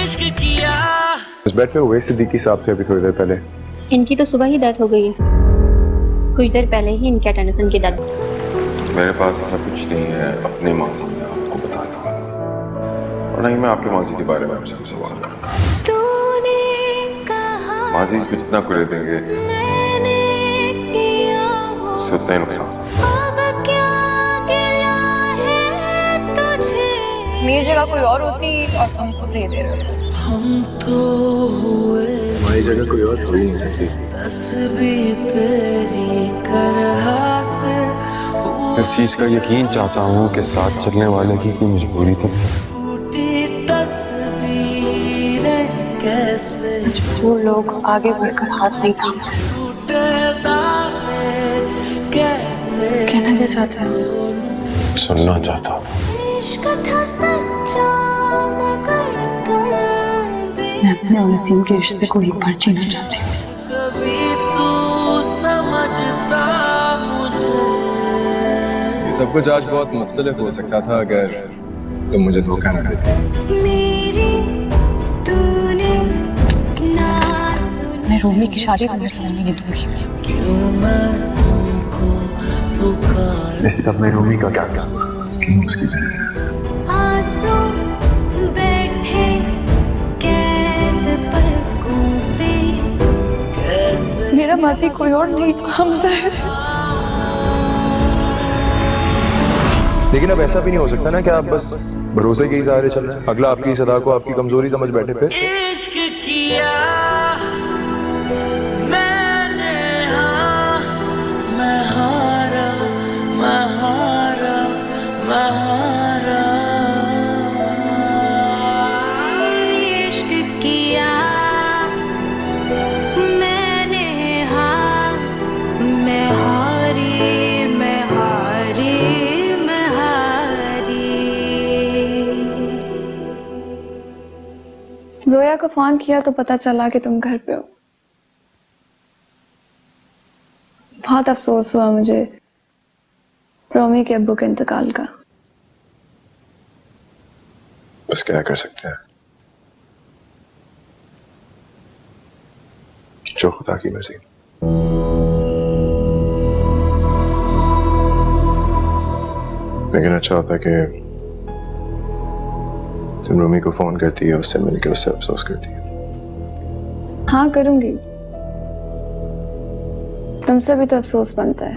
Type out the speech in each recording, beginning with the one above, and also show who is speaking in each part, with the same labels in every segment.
Speaker 1: इश्क किया।
Speaker 2: इस बेड पे हुए सिद्दीकी साहब थे अभी थोड़ी देर पहले।
Speaker 3: इनकी तो सुबह ही डेथ हो गई है। कुछ देर पहले ही इनके टेंशन की डेथ।
Speaker 2: मेरे पास ऐसा कुछ नहीं है अपने माजी में आपको बताना, और नहीं मैं आपके माजी के बारे में आपसे सवाल करूंगा। माजी को जितना कुरे देंगे उससे उतना ही नुकसान।
Speaker 4: मेरी जगह कोई और होती और तुम उसे दे रहे हो।
Speaker 1: हम तो हुए
Speaker 2: हमारी जगह कोई और थोड़ी नहीं सकती।
Speaker 1: तस्वीर तेरी करहा से
Speaker 2: इस चीज का यकीन चाहता हूँ कि साथ चलने वाले की कोई मजबूरी तो नहीं।
Speaker 1: टूटी तस्वीरें कैसे
Speaker 4: मजबूर लोग आगे बढ़कर हाथ नहीं थामते।
Speaker 1: टूटे दावे कैसे
Speaker 4: कहना क्या चाहते हो?
Speaker 2: सुनना चाहता हूँ।
Speaker 4: मैं अपने और नसीम के रिश्ते को एक बार जीना चाहती हूँ।
Speaker 1: कभी तू समझता मुझे।
Speaker 2: ये सब कुछ आज बहुत मुख्तलिफ हो सकता था अगर तुम मुझे धोखा न देती।
Speaker 4: मैं रोमी की शादी तुम्हें समझने नहीं दूंगी।
Speaker 1: क्यों मैं तुमको पुकार
Speaker 2: इस सब में रोमी का क्या कसूर? क्यों उसकी जगह?
Speaker 4: मेरा माजी कोई और नहीं हमजा है।
Speaker 2: लेकिन अब ऐसा भी नहीं हो सकता ना कि आप बस भरोसे के ही सहारे चल रहे हैं। अगला आपकी सदा को आपकी कमजोरी समझ बैठे फिर।
Speaker 1: इश्क किया मैंने, हाँ मैं हारा मैं हारा मैं हारा।
Speaker 3: इश्क किया मैंने, हाँ मैं हारी मैं हारी मैं हारी।
Speaker 5: जोया को फोन किया तो पता चला कि तुम घर पे हो। बहुत अफसोस हुआ मुझे रोमी के अब्बू के इंतकाल का।
Speaker 2: बस क्या कर सकते हैं, जो खुदा की मर्जी। लेकिन अच्छा होता कि तुम रोमी को फोन करती है, उससे मिलकर उससे अफसोस करती है।
Speaker 5: हाँ करूंगी, तुमसे भी तो अफसोस बनता है।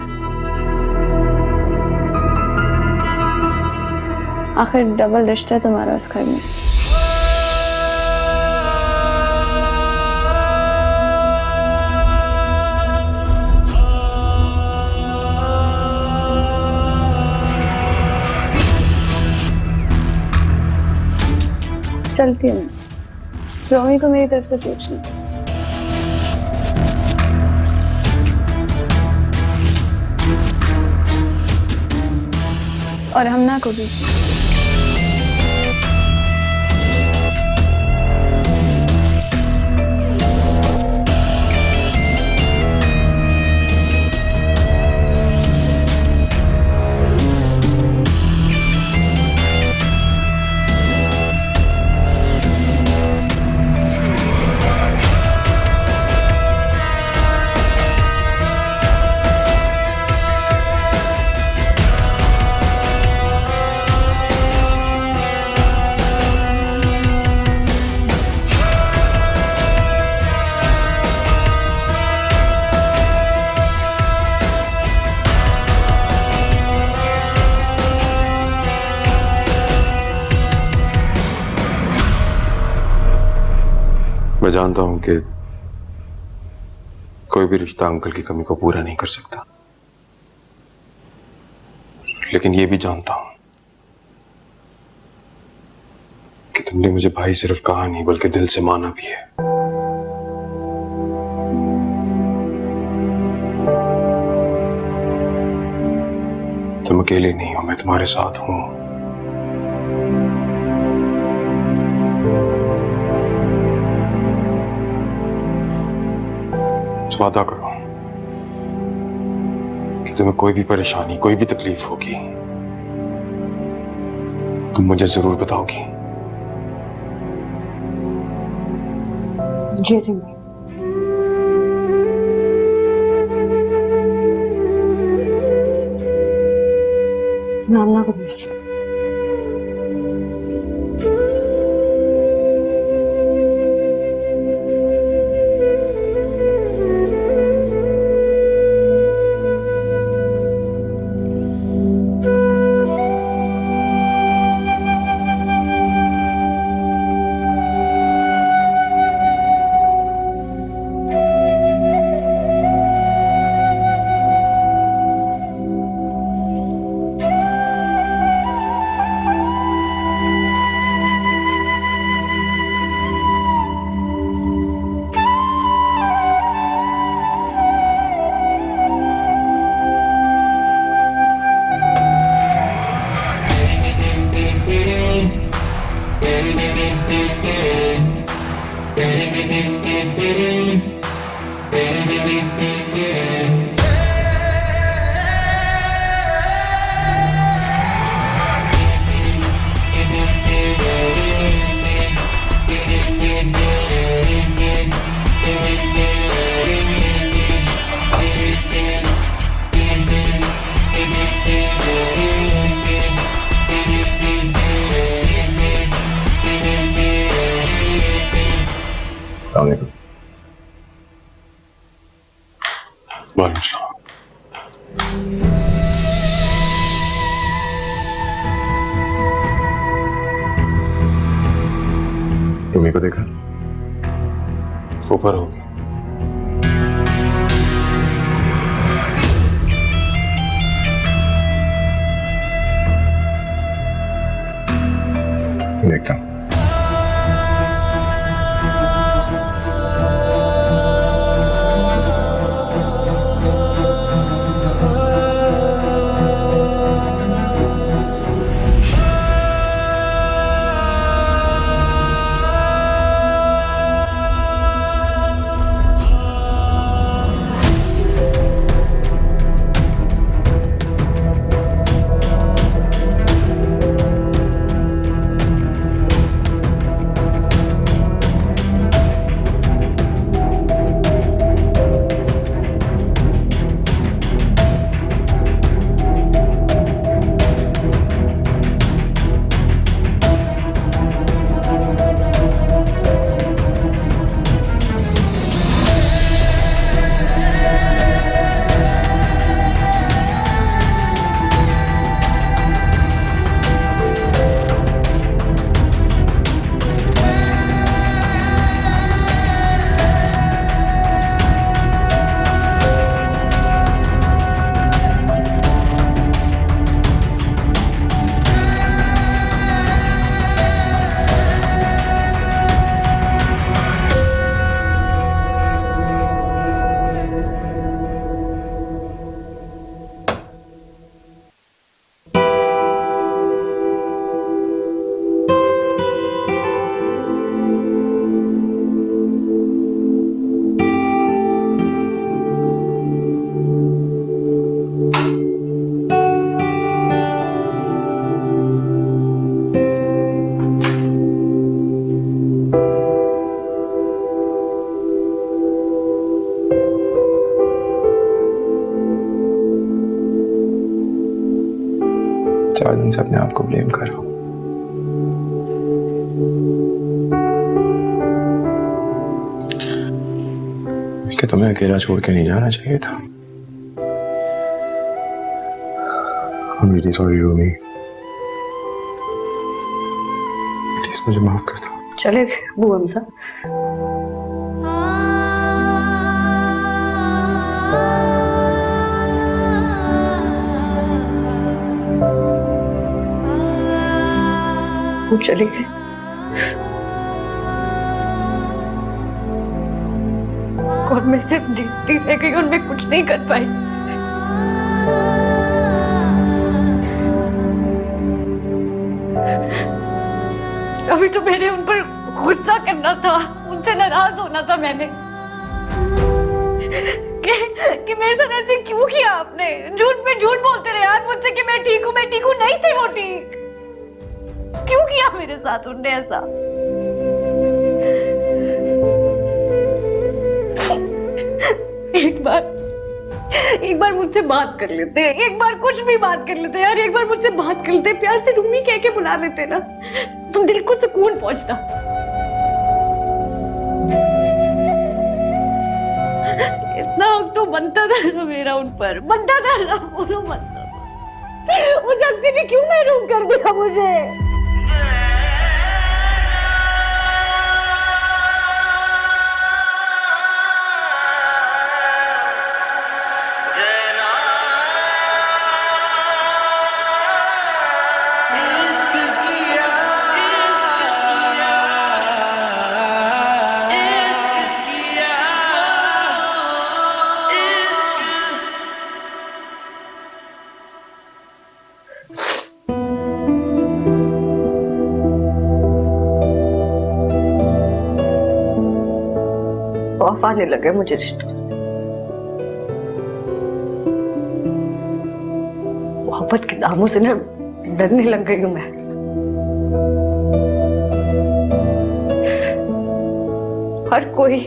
Speaker 5: आखिर डबल रिश्ता है तुम्हारा उस घर में। चलती हूँ, रोमी को मेरी तरफ से पूछना। और हमना को भी।
Speaker 2: मैं जानता हूं कि कोई भी रिश्ता अंकल की कमी को पूरा नहीं कर सकता, लेकिन ये भी जानता हूं कि तुमने मुझे भाई सिर्फ कहा नहीं बल्कि दिल से माना भी है। तुम अकेले नहीं हो, मैं तुम्हारे साथ हूं। वादा करो कि तुम्हें कोई भी परेशानी कोई भी तकलीफ होगी तुम मुझे जरूर बताओगी।
Speaker 4: जी सिमी, नाम ना कभी।
Speaker 2: वालेकुम सलाम। रूमी को देखा? ऊपर होगी। देखता हूँ। चार दिन से अपने आप को ब्लेम कर रहा हूं। कि तुम्हें अकेला छोड़ के नहीं जाना चाहिए था। I'm really sorry Rumi, please मुझे माफ कर दो।
Speaker 4: चले गए अबू हमजा। वो चले गए। और मैं सिर्फ देखती रह गई और मैं कुछ नहीं कर पाई। अभी तो मैंने उन पर गुस्सा करना था, उनसे नाराज होना था मैंने कि मेरे साथ ऐसे क्यों किया आपने। झूठ पे झूठ बोलते रहे यार मुझसे कि मैं ठीक हूँ, नहीं थे वो ठीक। क्यों किया मेरे साथ उनने ऐसा। बार मुझसे बात कर लेते, एक बार कुछ भी बात कर लेते यार, एक बार मुझसे बात कर लेते, प्यार से रूमी कह के बुला लेते ना, तो दिल को सुकून पहुंचता। इतना हक तो बनता था ना मेरा उन पर, बनता था ना, बोलो बनता था। उस हक से भी क्यों महरूम कर दिया मुझे?
Speaker 6: खौफ आने लगे मुझे रिश्तों से, मोहब्बत के दामों से ना डरने लग गई हूं मैं। हर कोई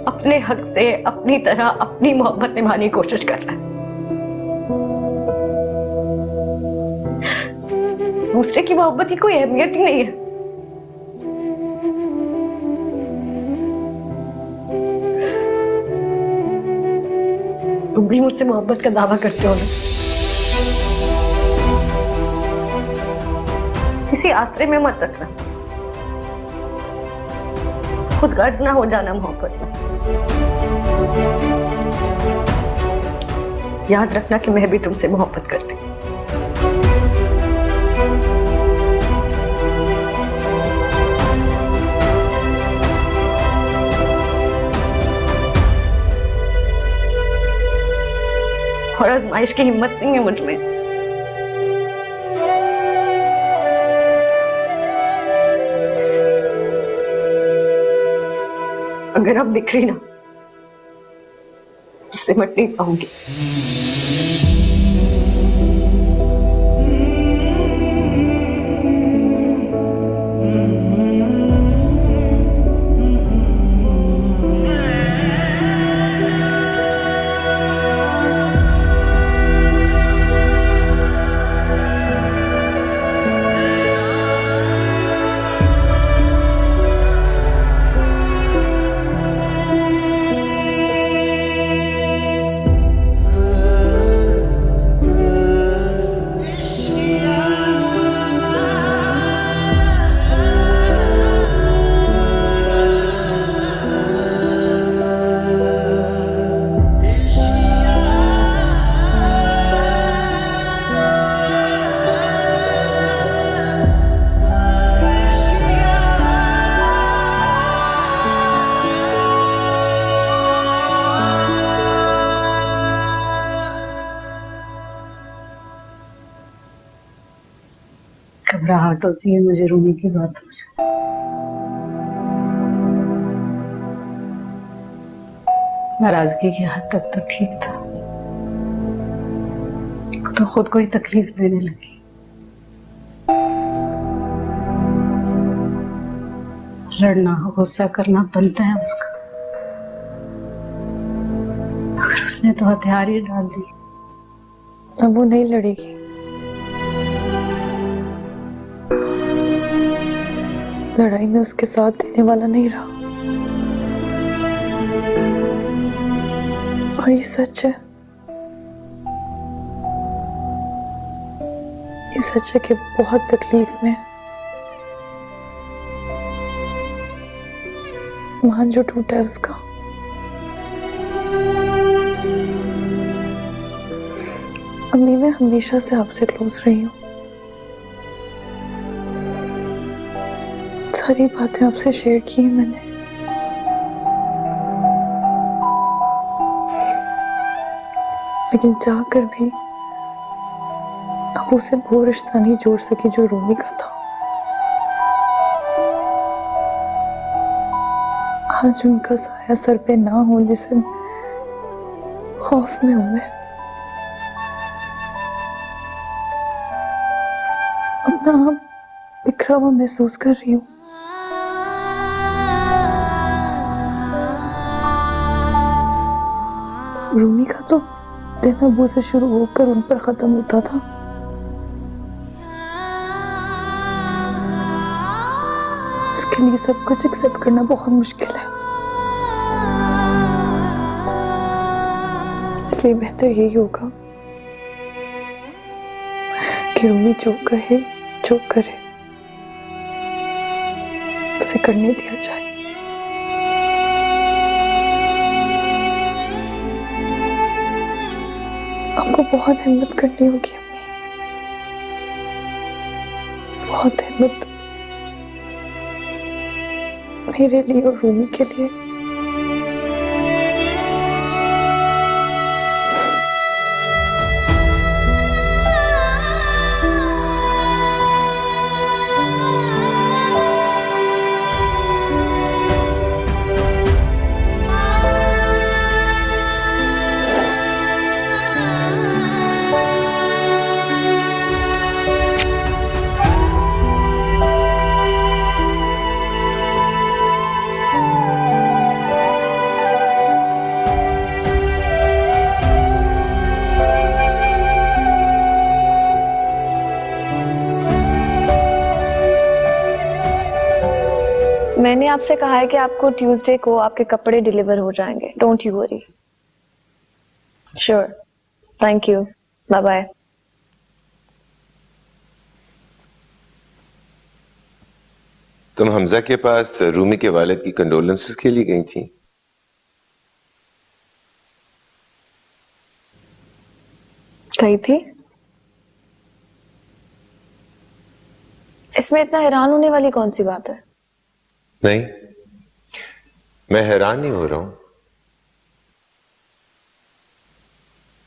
Speaker 6: अपने हक से अपनी तरह अपनी मोहब्बत निभाने की कोशिश कर रहा है, दूसरे की मोहब्बत की कोई अहमियत ही नहीं है। तुम भी मुझसे मोहब्बत का दावा करते हो ना, किसी आसरे में मत रखना, खुद गर्ज ना हो जाना मोहब्बत में। याद रखना कि मैं भी तुमसे मोहब्बत करती हूँ। और आजमाइश की हिम्मत नहीं है मुझ में। अगर अब बिखरी ना तो सिमट नहीं पाऊंगी।
Speaker 7: घबराहट होती है मुझे रूमी की बातों से। नाराजगी की हद तक तो ठीक था, तो खुद को ही तकलीफ देने लगी। लड़ना गुस्सा करना बनता है उसका, मगर उसने तो हथियार ही डाल दी।
Speaker 5: अब वो नहीं लड़ेगी। लड़ाई में उसके साथ देने वाला नहीं रहा। और ये सच है, ये सच है कि बहुत तकलीफ में मान जो टूटा है उसका। अम्मी, मैं हमेशा से आपसे क्लोज रही हूँ, सारी बातें आपसे शेयर की है मैंने। लेकिन चाहकर भी अब उसे वो रिश्ता नहीं जोड़ सकी जो रूमी का था। आज उनका साया सर पे ना होने से खौफ में हूं मैं। अपना आप बिखरा हुआ महसूस कर रही हूँ। रूमी का तो दिन अबू से शुरू होकर उन पर खत्म होता था, उसके लिए सब कुछ एक्सेप्ट करना बहुत मुश्किल है। इसलिए बेहतर यही होगा कि रूमी जो कहे जो करे उसे करने दिया जाए। आपको बहुत हिम्मत करनी होगी अम्मी, बहुत हिम्मत, मेरे लिए और रूमी के लिए। मैंने आपसे कहा है कि आपको ट्यूसडे को आपके कपड़े डिलीवर हो जाएंगे। Don't you worry. Sure. Thank you. Bye bye.
Speaker 8: तुम हमजा के पास रूमी के वालिद की कंडोलेंसेस के लिए गई थी?
Speaker 5: गई थी। इसमें इतना हैरान होने वाली कौन सी बात है?
Speaker 8: नहीं, मैं हैरान नहीं हो रहा हूं,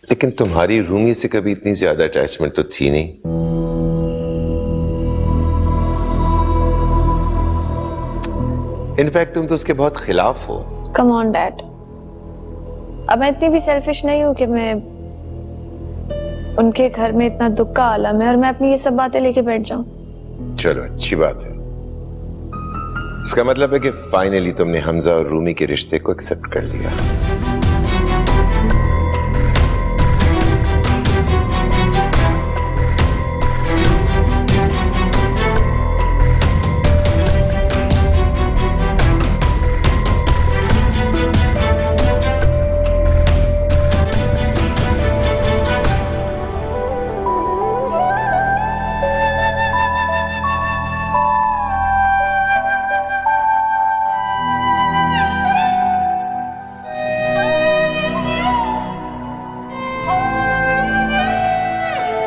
Speaker 8: लेकिन तुम्हारी रूमी से कभी इतनी ज्यादा अटैचमेंट तो थी नहीं। इनफैक्ट तुम तो उसके बहुत खिलाफ हो।
Speaker 5: कम ऑन डैड, अब मैं इतनी भी सेल्फिश नहीं हूं कि मैं उनके घर में इतना दुख का आलम है और मैं अपनी ये सब बातें लेके बैठ जाऊं।
Speaker 8: चलो अच्छी बात है। इसका मतलब है कि फाइनली तुमने हमजा और रूमी के रिश्ते को एक्सेप्ट कर लिया।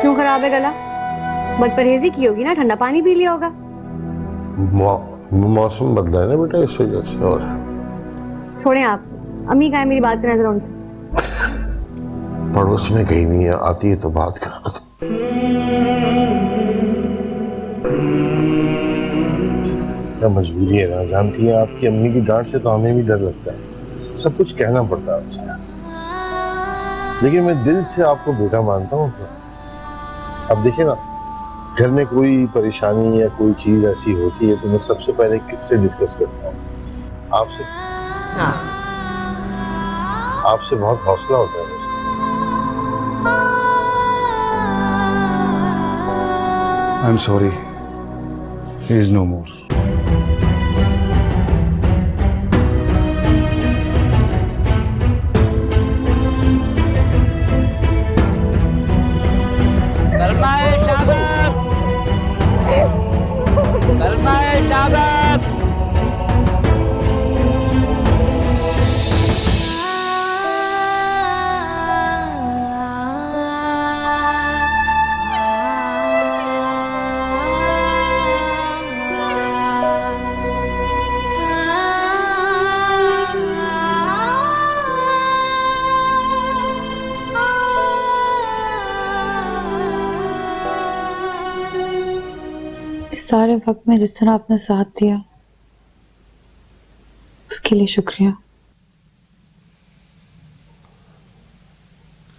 Speaker 6: क्यों खराब है गला? बदपरहेजी की होगी ना, ठंडा पानी पी लिया होगा।
Speaker 9: मौसम बदला है ना बेटा, इस वजह से। और
Speaker 6: छोड़ें आप, अम्मी कहा है मेरी बात करना जरा उनसे।
Speaker 9: पड़ोस में कहीं नहीं है, आती है तो बात करा दो। क्या मजबूरी है ना, जानती है आपकी अम्मी की डांट से तो हमें भी डर लगता है, सब कुछ कहना पड़ता है उसे। लेकिन मैं दिल से आपको बेटा मानता हूँ। अब देखिए ना, घर में कोई परेशानी या कोई चीज ऐसी होती है तो मैं सबसे पहले किससे डिस्कस करता हूँ? आपसे।
Speaker 6: हाँ।
Speaker 9: आपसे बहुत हौसला होता है मुझे।
Speaker 10: I'm sorry. He is no more.
Speaker 5: इस सारे वक्त में जिस तरह आपने साथ दिया उसके लिए शुक्रिया।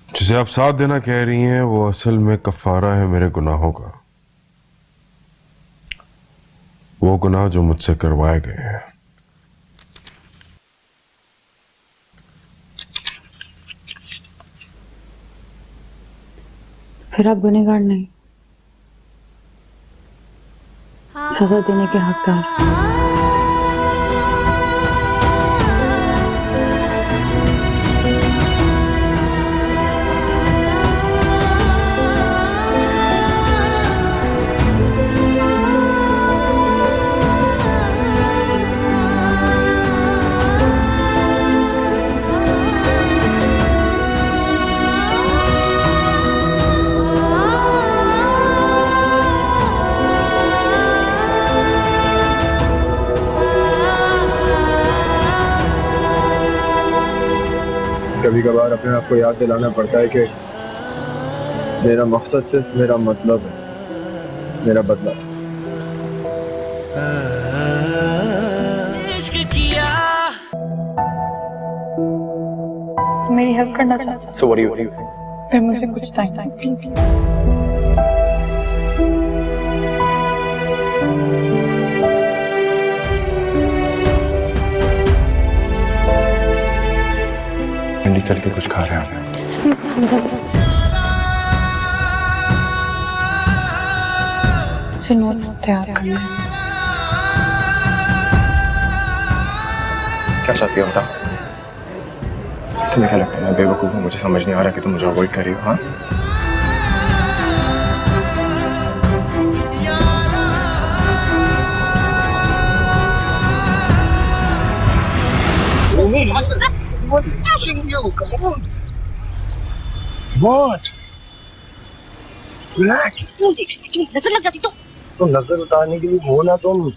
Speaker 2: जिसे आप साथ देना कह रही हैं वो असल में कफारा है मेरे गुनाहों का, वो गुनाह जो मुझसे करवाए गए हैं।
Speaker 7: फिर आप गुनहगार नहीं, सजा देने के हकदार।
Speaker 11: कभी कभार अपने आप को याद दिलाना पड़ता है कि मेरा मकसद सिर्फ मेरा मतलब है, मेरा बदला।
Speaker 1: इश्क किया
Speaker 7: मेरी हेल्प करना चाहता हूँ।
Speaker 11: So what do you think?
Speaker 7: फिर मुझे कुछ टाइम प्लीज।
Speaker 2: चल के कुछ खा रहे हैं।
Speaker 7: मुझे नोट्स तैयार करना है।
Speaker 2: क्या चाहती हो बता? तुम्हें क्या लगता है मैं बेवकूफ हूँ? मुझे समझ नहीं आ रहा कि तुम मुझे अवॉइड कर रही हो। हाँ,
Speaker 11: What's pushing you? Come on. What? Relax.
Speaker 4: नजर लग जाती
Speaker 11: तो नजर उतारने के लिए हो ना तुम।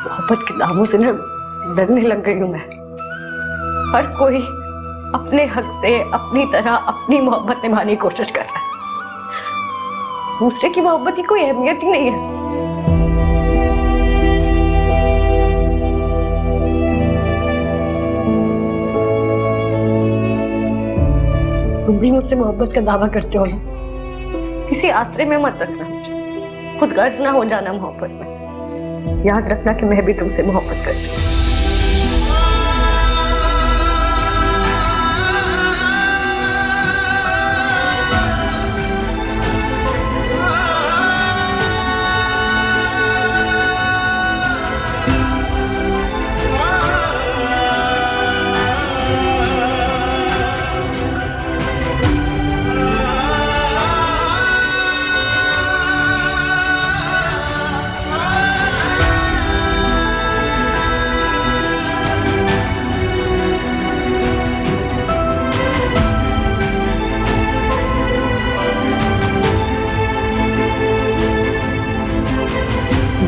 Speaker 6: मोहब्बत के दामों से ना डरने लग गई हूं मैं। हर कोई अपने हक से अपनी तरह अपनी मोहब्बत निभाने की कोशिश कर रहा है। दूसरे की मोहब्बत की कोई अहमियत ही नहीं है। तुम भी मुझसे मोहब्बत का दावा करते हो ना, किसी आश्रय में मत रखना मुझे। खुद गर्ज ना हो जाना मोहब्बत में। याद रखना कि मैं भी तुमसे मोहब्बत करती हूँ।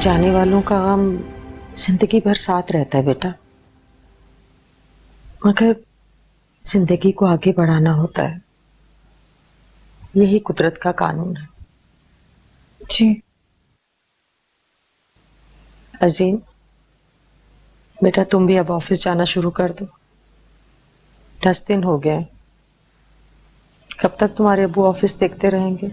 Speaker 12: जाने वालों का गम जिंदगी भर साथ रहता है बेटा, मगर जिंदगी को आगे बढ़ाना होता है। यही कुदरत का कानून है।
Speaker 7: जी
Speaker 12: अजीम बेटा, तुम भी अब ऑफिस जाना शुरू कर दो। 10 दिन हो गए, कब तक तुम्हारे अब्बू ऑफिस देखते रहेंगे?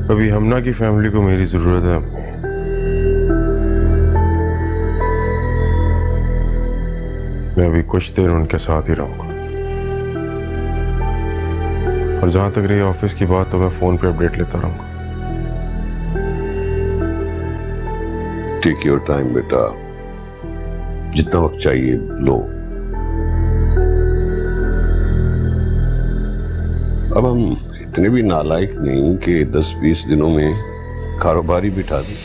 Speaker 2: अभी हमना की फैमिली को मेरी जरूरत है। मैं अभी कुछ देर उनके साथ ही रहूंगा। और जहां तक रही ऑफिस की बात, तो मैं फोन पे अपडेट लेता रहूंगा।
Speaker 9: टेक योर टाइम बेटा, जितना वक्त चाहिए लो। अब हम इतने भी नालायक नहीं कि 10-20 दिनों में कारोबारी बिठा दें।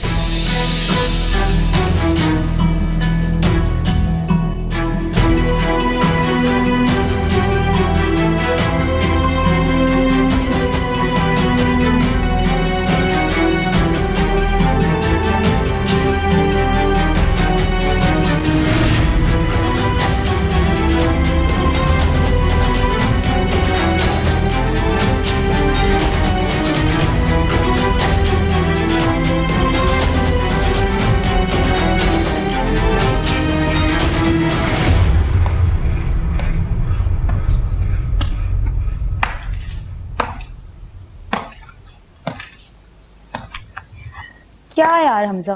Speaker 7: क्या यार हमजा,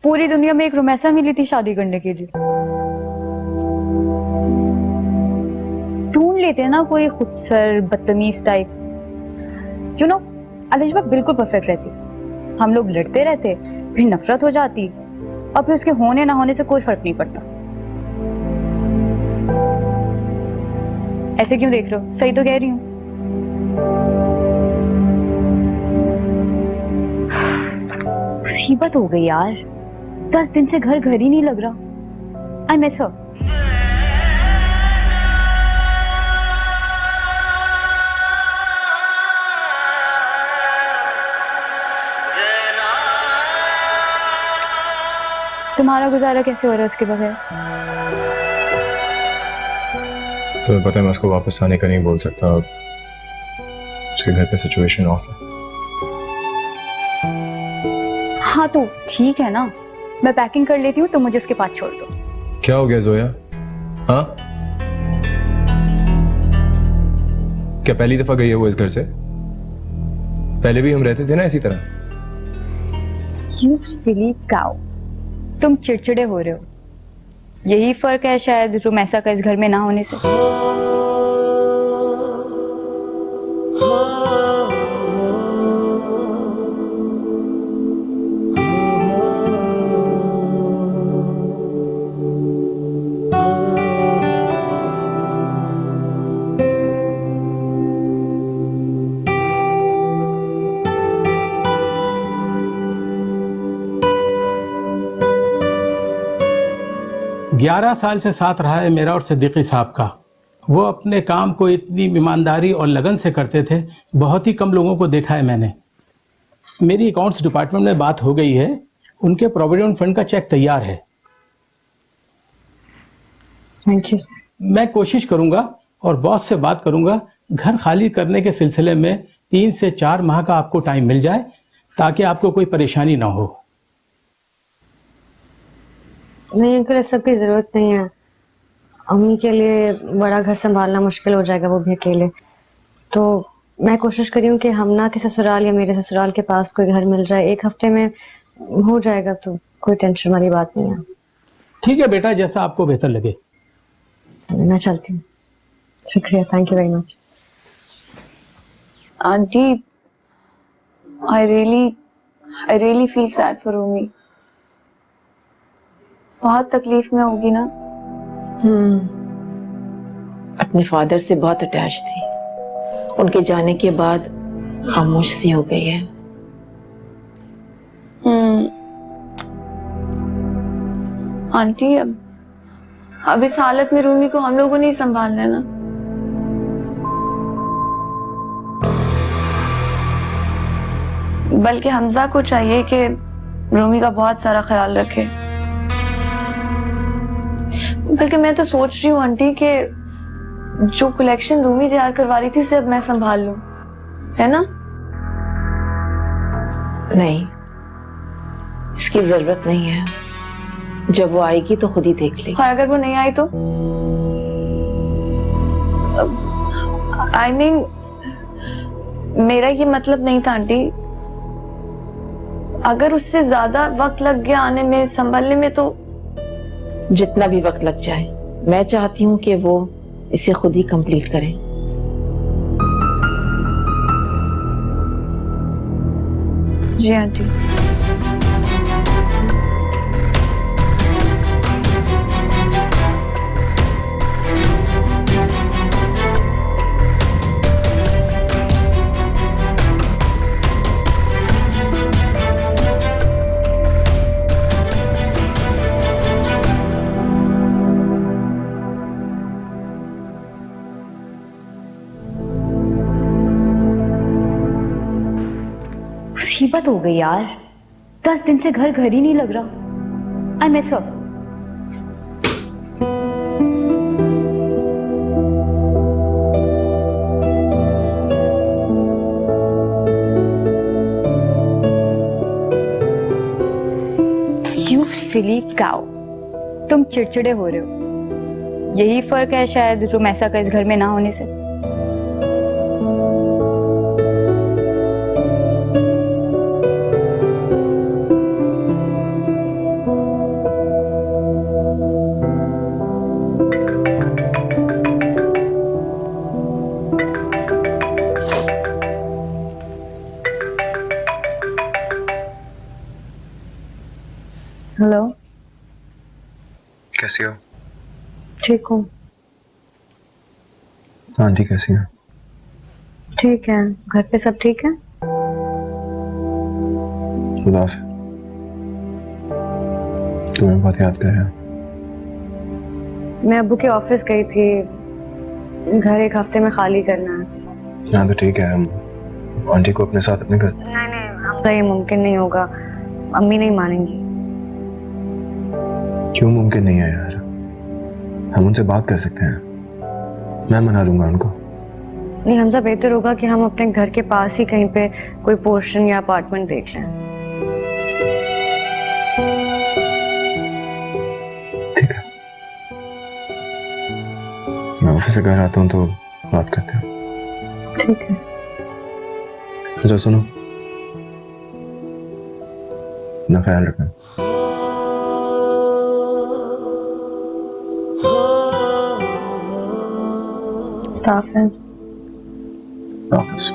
Speaker 7: पूरी दुनिया में एक रोमैसा मिली थी शादी करने के लिए। ढूंढ लेते हैं ना कोई खुदसर बदतमीज टाइप। यू नो, अलिशबा बिल्कुल परफेक्ट रहती, हम लोग लड़ते रहते, फिर नफरत हो जाती और फिर उसके होने ना होने से कोई फर्क नहीं पड़ता। ऐसे क्यों देख रहे हो? सही तो कह रही हूँ। मुसीबत हो गई यार, 10 दिन से घर ही नहीं लग रहा। I miss her. तुम्हारा गुजारा कैसे हो रहा है उसके बगैर?
Speaker 11: तुम्हें पता है मैं उसको वापस आने का नहीं बोल सकता, उसके घर पे सिचुएशन ऑफ है।
Speaker 7: हाँ तो ठीक है ना, मैं पैकिंग कर लेती हूँ, तो मुझे उसके पास छोड़ दो।
Speaker 11: क्या हो गया जोया? हाँ, क्या पहली दफा गई है वो इस घर से? पहले भी हम रहते थे ना इसी तरह।
Speaker 7: You silly cow, तुम चिड़चिड़े हो रहे हो। यही फर्क है शायद रोमैसा का इस घर में ना होने से।
Speaker 13: ग्यारह साल से साथ रहा है मेरा और सिद्दीकी साहब का। वो अपने काम को इतनी ईमानदारी और लगन से करते थे, बहुत ही कम लोगों को देखा है मैंने। मेरी अकाउंट्स डिपार्टमेंट में बात हो गई है, उनके प्रोविडेंट फंड का चेक तैयार है।
Speaker 7: Thank you.
Speaker 13: मैं कोशिश करूंगा और बॉस से बात करूंगा, घर खाली करने के सिलसिले में 3 से 4 माह का आपको टाइम मिल जाए, ताकि आपको कोई परेशानी ना हो।
Speaker 6: नहीं अंकल, इस सब की जरूरत नहीं है। अम्मी के लिए बड़ा घर संभालना मुश्किल हो जाएगा, वो भी अकेले। तो मैं कोशिश करी हूँ कि हमना के ससुराल या मेरे ससुराल के पास कोई घर मिल जाए, 1 हफ्ते में हो जाएगा, तो कोई टेंशन वाली बात नहीं है।
Speaker 13: ठीक है बेटा, जैसा आपको बेहतर लगे।
Speaker 6: मैं चलती हूँ। शुक्रिया, thank you very much.
Speaker 5: Aunty, I really feel sad for Rumi. बहुत तकलीफ में होगी ना।
Speaker 14: अपने फादर से बहुत अटैच थी, उनके जाने के बाद खामोश सी हो गई है।
Speaker 5: आंटी, अब इस हालत में रूमी को हम लोगों ने ही संभालना है ना। बल्कि हमजा को चाहिए कि रूमी का बहुत सारा ख्याल रखे। बल्कि मैं तो सोच रही हूँ आंटी कि जो कलेक्शन रूमी तैयार करवा रही थी उसे अब मैं संभाल लूं, है ना?
Speaker 14: नहीं, इसकी जरूरत नहीं है। जब वो आएगी तो खुद ही देख लेगी।
Speaker 5: और अगर वो नहीं आई तो? I mean, मेरा ये मतलब नहीं था आंटी। अगर उससे ज्यादा वक्त लग गया आने में, संभलने में, तो
Speaker 14: जितना भी वक्त लग जाए, मैं चाहती हूँ कि वो इसे खुद ही कंप्लीट करें।
Speaker 5: जी आंटी।
Speaker 7: मुसीबत हो गई यार, 10 दिन से घर ही नहीं लग रहा। I miss her. You silly cow, तुम चिड़चिड़े हो रहे हो। यही फर्क है शायद रोमैसा का इस घर में ना होने से।
Speaker 5: हेलो,
Speaker 11: कैसी हो?
Speaker 5: ठीक हूँ।
Speaker 11: आंटी कैसी है?
Speaker 5: ठीक है। घर पे सब ठीक है?
Speaker 11: उदास है। तुम्हें बहुत याद कर रहा है।
Speaker 5: मैं अब्बू के ऑफिस गई थी, घर एक हफ्ते में खाली करना है।
Speaker 11: हाँ तो ठीक है, हम आंटी को अपने साथ अपने घर।
Speaker 5: नहीं हमजा, ये मुमकिन नहीं होगा, अम्मी नहीं मानेंगी।
Speaker 11: क्यों मुमकिन नहीं है यार? हम उनसे बात कर सकते हैं, मैं मना लूंगा उनको।
Speaker 5: नहीं हमजा, बेहतर होगा कि हम अपने घर के पास ही कहीं पे कोई पोर्शन या अपार्टमेंट देख लें।
Speaker 11: ठीक है, मैं ऑफिस से घर आता हूँ तो बात करते हैं।
Speaker 5: ठीक है।
Speaker 11: अच्छा सुनो, अपना ख्याल रखना। ऑफिस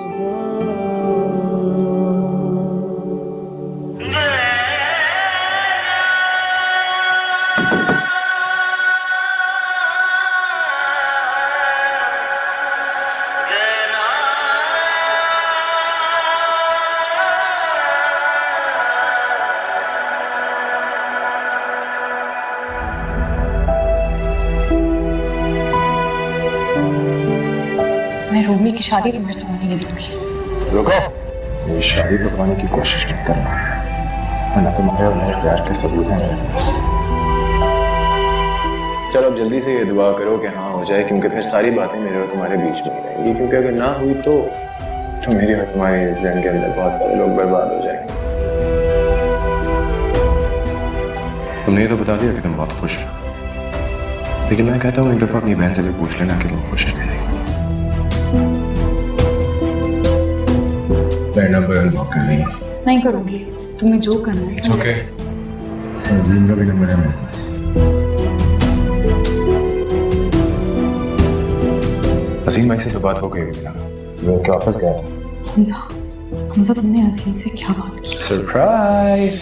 Speaker 6: मैं रूमी की शादी तुम्हारे सामने नहीं दूंगी।
Speaker 11: रुको, ये शादी रुकवाने की कोशिश नहीं करना, वरना तुम्हारे और मेरे प्यार के सबूत हैं मेरे पास। चलो अब जल्दी से ये दुआ करो कि हाँ हो जाए, क्योंकि फिर सारी बातें मेरे और तुम्हारे बीच में ही रहेंगी, क्योंकि अगर ना हुई तो मेरी और तुम्हारी इस जंग के अंदर बहुत सारे लोग बर्बाद हो जाएंगे। तुमने ये तो बता दिया कि तुम बहुत खुश हो, लेकिन मैं कहता हूँ एक दफा अपनी बहन से भी पूछ लेना कि तुम खुश है कि नहीं। नंबर अनलॉक कर रही है।
Speaker 6: नहीं करूंगी, तुम्हें जो करना है।
Speaker 11: It's okay. अजीम का भी नंबर है मेरे पास। अजीम भाई से तो बात हो गई हुई ना, वो उनके ऑफिस गया।
Speaker 6: हमजा तुमने अजीम से क्या बात की?
Speaker 11: सरप्राइज।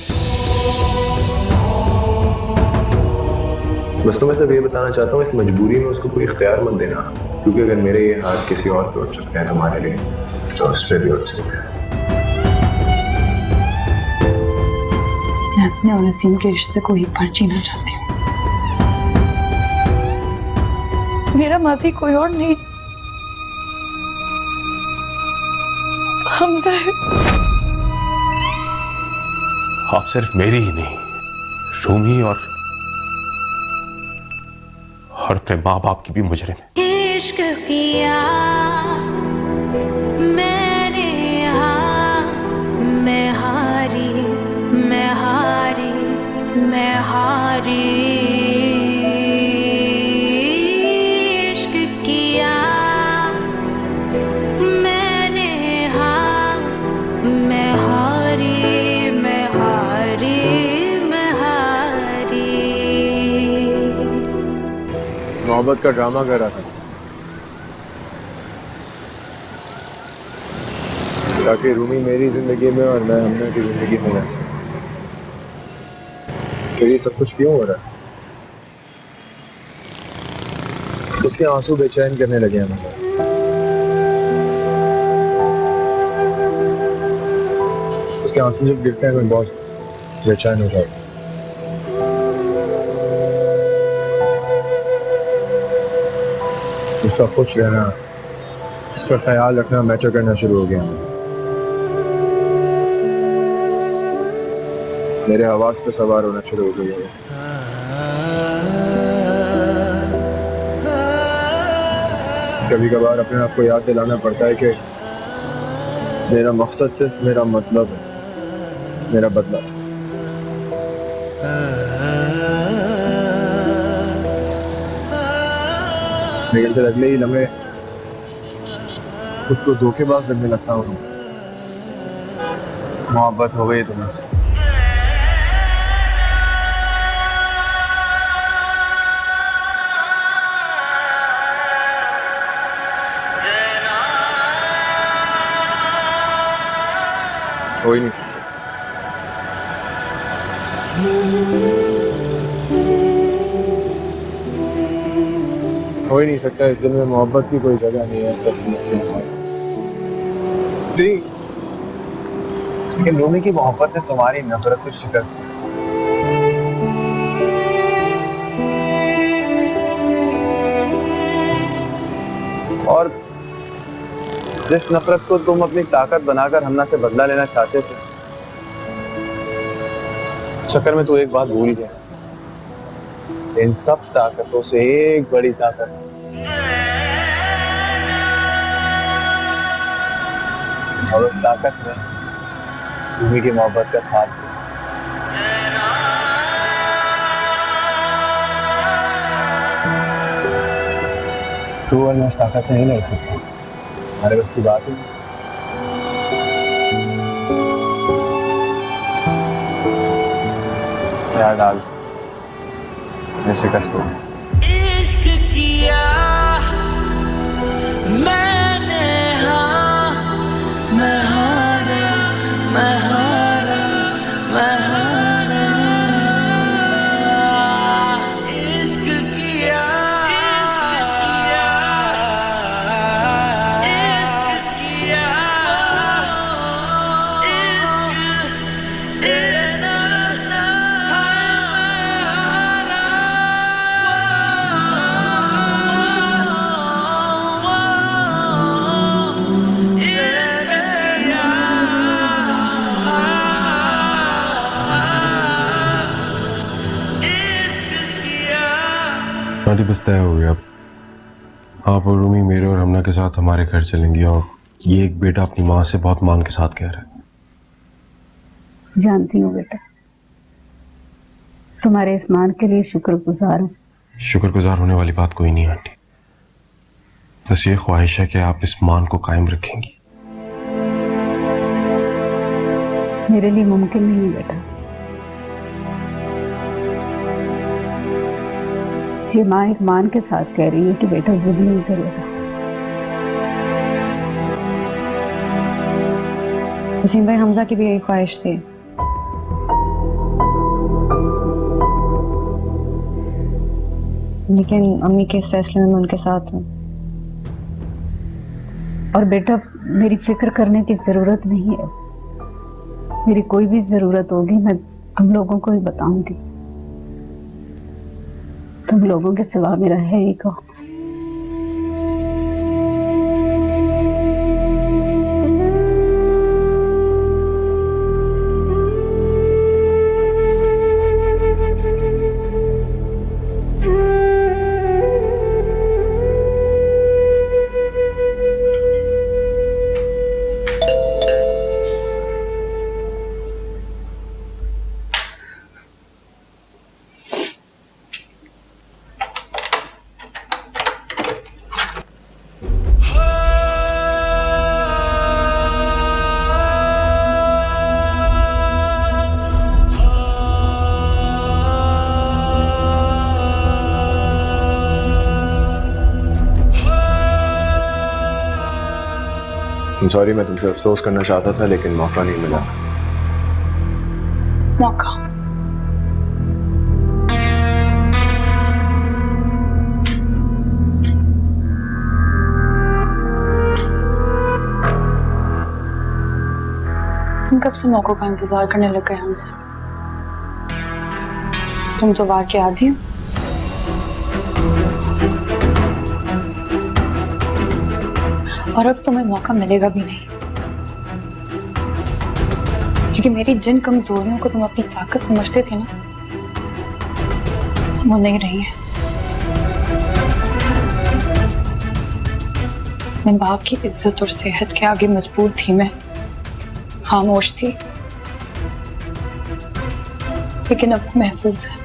Speaker 11: बस तुम्हें सिर्फ ये बताना चाहता हूँ, इस मजबूरी में उसको कोई इख्तियार मत देना, क्योंकि अगर मेरे ये हाथ किसी और पे उठ सकते हैं तुम्हारे लिए, तो उस पर भी उठ सकते हैं।
Speaker 6: मैं अपने और असीम के रिश्ते को एक बार जीना चाहती हूँ। मेरा माजी कोई और नहीं, हमजा है।
Speaker 2: आप सिर्फ मेरी ही नहीं, रूमी और अपने माँ बाप की भी मुजरिम है।
Speaker 1: इश्क किया मैंने, हाँ मैं हारी, मैं हारी, मैं हारी। इश्क किया मैंने, हाँ मैं हारी, मैं हारी, मैं हारी।
Speaker 11: मोहब्बत का ड्रामा कर रहा था ताकि रूमी मेरी जिंदगी में और मैं हमने की जिंदगी में रह सकूं। फिर ये सब कुछ क्यों हो रहा है? उसके आंसू बेचैन करने लगे हैं मुझे। उसके आंसू जब गिरते हैं मैं बहुत बेचैन हो जाता हूं। उसका खुश रहना, उसका ख्याल रखना मैटर करना शुरू हो गया मुझे। मेरे आवाज पे सवार होना शुरू हो गई है। कभी कभार अपने आप को याद दिलाना पड़ता है कि मेरा मकसद सिर्फ मेरा मतलब है, मेरा बदला। लेकिन फिर अगले ही लम्हे खुद को धोखेबाज लगने लगता हूँ। मोहब्बत हो गई तुम्हें, हो ही नहीं सकता। हो ही नहीं सकता, इस दिल में मोहब्बत की कोई जगह नहीं है, सब लेकिन रोमी की मोहब्बत ने तुम्हारी नफरत को शिकस्त दी। और जिस नफरत को तुम अपनी ताकत बनाकर हमना से बदला लेना चाहते थे, चक्कर में तू एक बात भूल गया। इन सब ताकतों से एक बड़ी ताकत और उस ताकत में भूमि की मोहब्बत का साथ दिया। तू और मैं उस ताकत से नहीं लड़ सकता, हमारे बस की बात ही नहीं। क्या डाल शिकस्त हो
Speaker 1: इश्क किया मैंने, हाँ मैं हारा, मैं हारा, मैं हारा। इश्क किया, इश्क किया, इश्क किया, इश्क इश्क
Speaker 2: हमारी बस तय हो गया। आप और रूमी मेरे और हमना के साथ हमारे घर चलेंगी, और ये एक बेटा अपनी माँ से बहुत मान के साथ कह रहा है।
Speaker 7: जानती हूँ बेटा, तुम्हारे इस मान के लिए शुक्रगुजार हूँ।
Speaker 2: शुक्रगुजार होने वाली बात कोई नहीं आंटी, बस ये ख्वाहिश है कि आप इस मान को कायम रखेंगी।
Speaker 7: मेरे लिए मुमकिन नहीं है बेटा। ये माँ एक मान के साथ कह रही है कि बेटा जिद नहीं करेगा।
Speaker 6: वसीम भाई, हमजा की भी यही ख्वाहिश थी। लेकिन अम्मी के इस फैसले में मैं उनके साथ हूँ।
Speaker 7: और बेटा, मेरी फिक्र करने की जरूरत नहीं है। मेरी कोई भी जरूरत होगी मैं तुम लोगों को ही बताऊंगी। तुम लोगों के सिवा मेरा है ही कौन।
Speaker 11: सॉरी, मैं तुमसे अफसोस करना चाहता था लेकिन मौका नहीं मिला।
Speaker 3: मौका? तुम कब से मौकों का इंतजार करने लग गए हमसे? तुम तो वार के आदी हो। और अब तुम्हें मौका मिलेगा भी नहीं, क्योंकि मेरी जिन कमजोरियों को तुम अपनी ताकत समझते थे ना, वो नहीं रही है। अपने बाप की इज्जत और सेहत के आगे मजबूर थी मैं, खामोश थी, लेकिन अब महफूज है।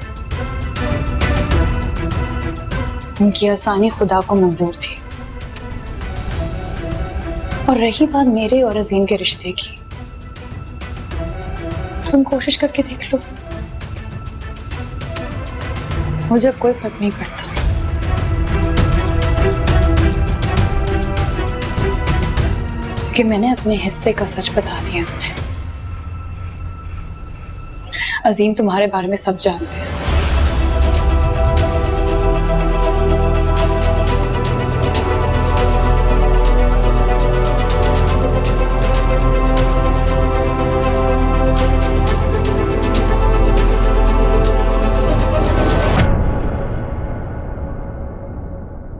Speaker 3: उनकी आसानी खुदा को मंजूर थी। और रही बात मेरे और अजीम के रिश्ते की, तुम कोशिश करके देख लो, मुझे अब कोई फर्क नहीं पड़ता। कि मैंने अपने हिस्से का सच बता दिया उन्हें। अजीम तुम्हारे बारे में सब जानते हैं।